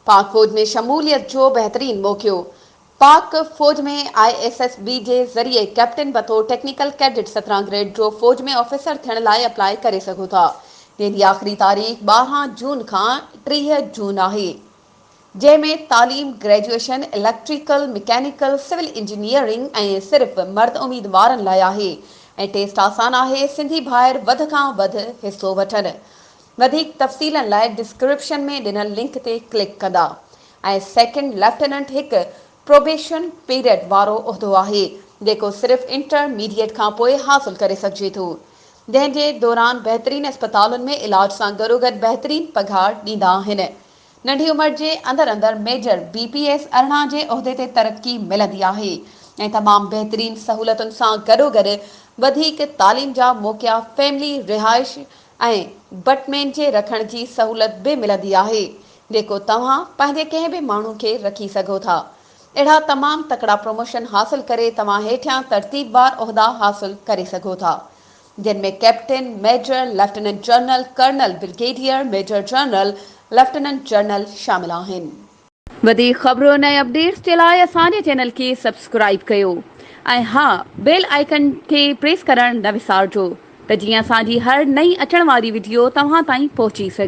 पाक फौज में शमूलियत जो बेहतरीन मौक़ो। पाक फौज में ISSB के ज़रिए कैप्टन बतौर टेक्निकल कैडेट 17 ग्रेड जो फौज में ऑफिसर थियण लाइ अप्लाई करे सघो था। जंहिंजी आख़िरी तारीख़ 12 जून खां 30 जून आहे, जंहिंमें तालीम graduation electrical mechanical civil engineering ऐं सिर्फ़ मर्द उम्मीदवारनि लाइ आहे ऐं टेस्ट आसान आहे। सिंधी भाइर वध खां वधि हिसो वठनि। वधीक तफ़सीलनि लाइ डिस्क्रिप्शन में ॾिनल लिंक ते क्लिक कंदा। ऐं सेकेंड लेफ्टिनेंट हिकु प्रोबेशन पीरियड वारो उहिदो आहे जेको सिर्फ़ इंटरमीडिएट खां पोइ हासिल करे सघिजे थो, जंहिंजे दौरान बहितरीन अस्पतालुनि में इलाज सां गॾोगॾु बहितरीन पघार ॾींदा आहिनि। नंढी उमिरि जे अंदर मेजर BPS 18 जे उहिदे ते तरक्की मिलंदी आहे ऐं तमामु बहितरीन सहूलियतुनि सां गॾोगॾु वधीक तालीम जा मौक़ा, फैमिली रिहाइश ऐं बटमेन जे रखण जी सहूलियत बि मिलंदी आहे जेको तव्हां पंहिंजे कंहिं बि माण्हू खे रखी सघो था। अहिड़ा तमामु तकड़ा प्रमोशन हासिल करे तव्हां हेठियां तरतीबवार उहिदा हासिल करे सघो था, जिनमें captain, major, lieutenant general, colonel, brigadier, major general, lieutenant general शामिल आहिनि। वधीक ख़बरुनि ऐं अपडेट्स जे लाइ असांजे चैनल खे सब्सक्राइब कयो ऐं हा, बेल आइकन खे प्रेस करणु न विसारिजो त जीअं असांजी हर नई अचण वारी वीडियो तव्हां ताईं पहुची सघे।